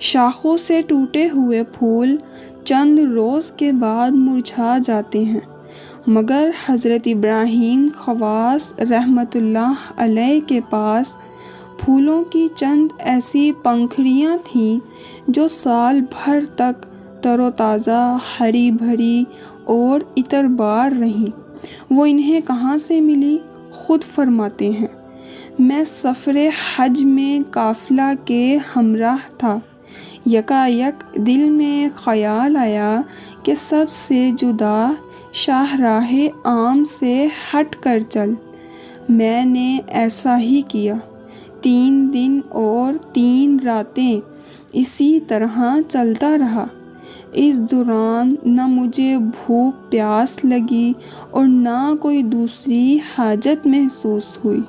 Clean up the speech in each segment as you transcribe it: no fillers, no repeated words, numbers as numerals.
شاخوں سے ٹوٹے ہوئے پھول چند روز کے بعد مرجھا جاتے ہیں، مگر حضرت ابراہیم خواص رحمۃ اللہ علیہ کے پاس پھولوں کی چند ایسی پنکھڑیاں تھیں جو سال بھر تک تر و تازہ، ہری بھری اور عطربار رہیں۔ وہ انہیں کہاں سے ملی؟ خود فرماتے ہیں، میں سفر حج میں قافلہ کے ہمراہ تھا، یکایک دل میں خیال آیا کہ سب سے جدا شاہراہ عام سے ہٹ کر چل۔ میں نے ایسا ہی کیا۔ 3 دن اور 3 راتیں اسی طرح چلتا رہا۔ اس دوران نہ مجھے بھوک پیاس لگی اور نہ کوئی دوسری حاجت محسوس ہوئی۔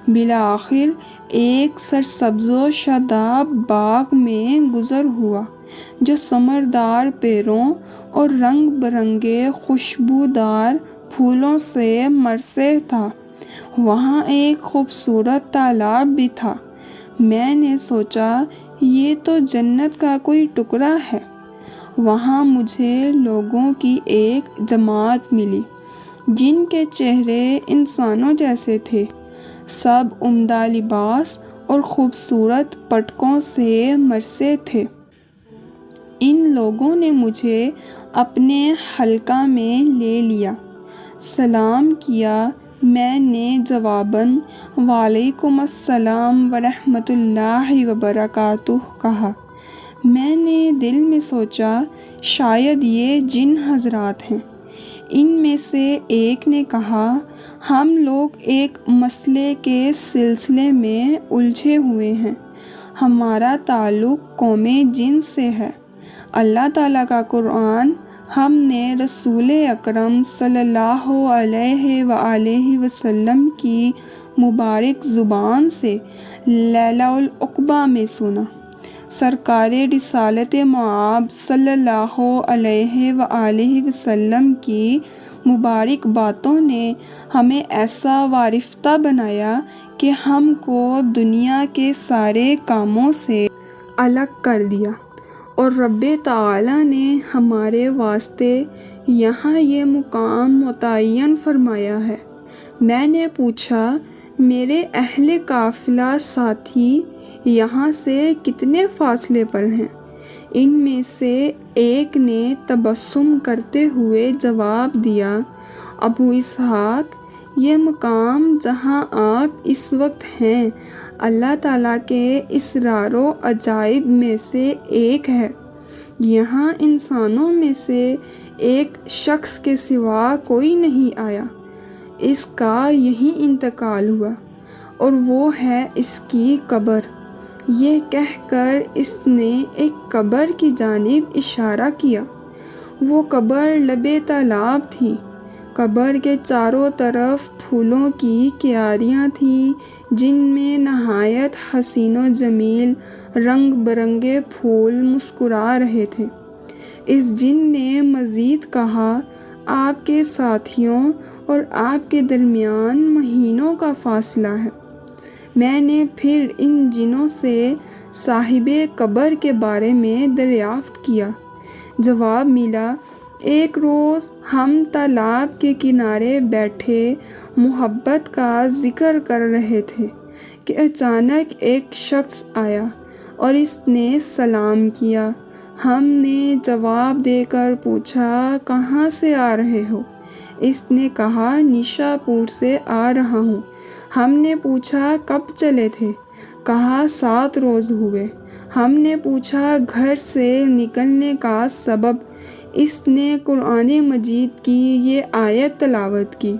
بالآخر ایک سرسبز و شاداب باغ میں گزر ہوا جو ثمردار پیڑوں اور رنگ برنگے خوشبودار پھولوں سے مرصع تھا۔ وہاں ایک خوبصورت تالاب بھی تھا۔ میں نے سوچا یہ تو جنت کا کوئی ٹکڑا ہے۔ وہاں مجھے لوگوں کی ایک جماعت ملی جن کے چہرے انسانوں جیسے تھے، سب عمدہ لباس اور خوبصورت پٹکوں سے مرصع تھے۔ ان لوگوں نے مجھے اپنے حلقہ میں لے لیا، سلام کیا۔ میں نے جواباً وعلیکم السلام ورحمۃ اللہ وبرکاتہ کہا۔ میں نے دل میں سوچا شاید یہ جن حضرات ہیں۔ ان میں سے ایک نے کہا، ہم لوگ ایک مسئلے کے سلسلے میں الجھے ہوئے ہیں۔ ہمارا تعلق قوم جن سے ہے۔ اللہ تعالیٰ کا قرآن ہم نے رسول اکرم صلی اللہ علیہ وآلہ وسلم کی مبارک زبان سے لیلۃ العقبہ میں سنا۔ سرکار رسالت مآب صلی اللہ علیہ وآلہ وسلم کی مبارک باتوں نے ہمیں ایسا وارفتہ بنایا کہ ہم کو دنیا کے سارے کاموں سے الگ کر دیا، اور رب تعالیٰ نے ہمارے واسطے یہاں یہ مقام متعین فرمایا ہے۔ میں نے پوچھا، میرے اہل قافلہ ساتھی یہاں سے کتنے فاصلے پر ہیں؟ ان میں سے ایک نے تبسم کرتے ہوئے جواب دیا، ابو اسحاق، یہ مقام جہاں آپ اس وقت ہیں اللہ تعالیٰ کے اسرار و عجائب میں سے ایک ہے۔ یہاں انسانوں میں سے ایک شخص کے سوا کوئی نہیں آیا، اس کا یہیں انتقال ہوا، اور وہ ہے اس کی قبر۔ یہ کہہ کر اس نے ایک قبر کی جانب اشارہ کیا۔ وہ قبر لب تالاب تھی۔ قبر کے چاروں طرف پھولوں کی کیاریاں تھیں جن میں نہایت حسین و جمیل رنگ برنگے پھول مسکرا رہے تھے۔ اس جن نے مزید کہا، آپ کے ساتھیوں اور آپ کے درمیان مہینوں کا فاصلہ ہے۔ میں نے پھر ان جنوں سے صاحب قبر کے بارے میں دریافت کیا۔ جواب ملا، ایک روز ہم تالاب کے کنارے بیٹھے محبت کا ذکر کر رہے تھے کہ اچانک ایک شخص آیا اور اس نے سلام کیا۔ ہم نے جواب دے کر پوچھا، کہاں سے آ رہے ہو؟ اس نے کہا، نیشا پور سے آ رہا ہوں۔ ہم نے پوچھا، کب چلے تھے؟ کہا، 7 روز ہوئے۔ ہم نے پوچھا، گھر سے نکلنے کا سبب؟ اس نے قرآن مجید کی یہ آیت تلاوت کی،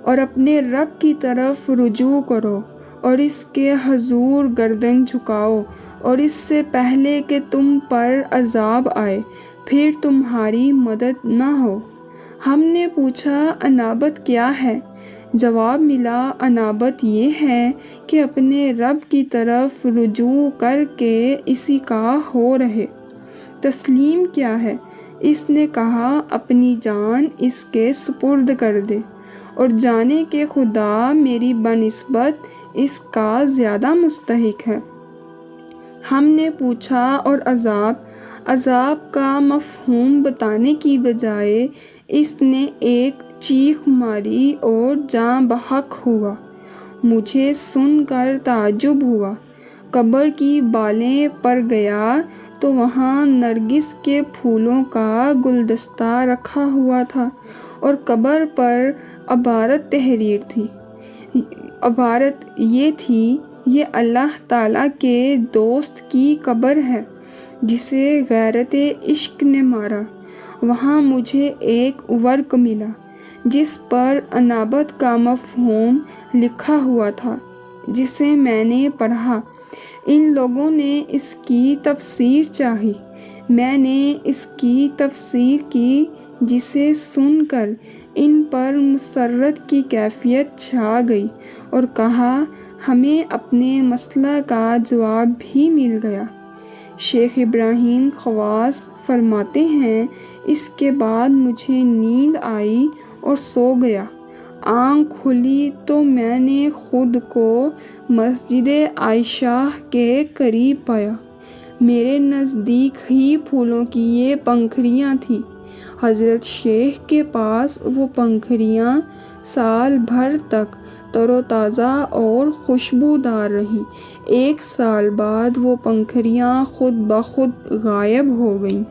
اور اپنے رب کی طرف رجوع کرو اور اس کے حضور گردن جھکاؤ، اور اس سے پہلے کہ تم پر عذاب آئے پھر تمہاری مدد نہ ہو۔ ہم نے پوچھا، انابت کیا ہے؟ جواب ملا، انابت یہ ہے کہ اپنے رب کی طرف رجوع کر کے اسی کا ہو رہے۔ تسلیم کیا ہے؟ اس نے کہا، اپنی جان اس کے سپرد کر دے، اور جانے کہ خدا میری بنسبت اس کا زیادہ مستحق ہے۔ ہم نے پوچھا اور عذاب کا مفہوم بتانے کی بجائے اس نے ایک چیخ ماری اور جاں بحق ہوا۔ مجھے سن کر تعجب ہوا۔ قبر کی بالیں پر گیا تو وہاں نرگس کے پھولوں کا گلدستہ رکھا ہوا تھا اور قبر پر عبارت تحریر تھی۔ عبارت یہ تھی: یہ اللہ تعالیٰ کے دوست کی قبر ہے جسے غیرت عشق نے مارا۔ وہاں مجھے ایک ورق ملا جس پر انابت کا مفہوم لکھا ہوا تھا، جسے میں نے پڑھا۔ ان لوگوں نے اس کی تفسیر چاہی، میں نے اس کی تفسیر کی، جسے سن کر ان پر مسرت کی کیفیت چھا گئی اور کہا ہمیں اپنے مسئلہ کا جواب بھی مل گیا۔ شیخ ابراہیم خواص فرماتے ہیں اس کے بعد مجھے نیند آئی اور سو گیا۔ آنکھ کھلی تو میں نے خود کو مسجد عائشہ کے قریب پایا۔ میرے نزدیک ہی پھولوں کی یہ پنکھڑیاں تھیں۔ حضرت شیخ کے پاس وہ پنکھڑیاں سال بھر تک تر و تازہ اور خوشبودار رہیں۔ 1 سال بعد وہ پنکھڑیاں خود بخود غائب ہو گئیں۔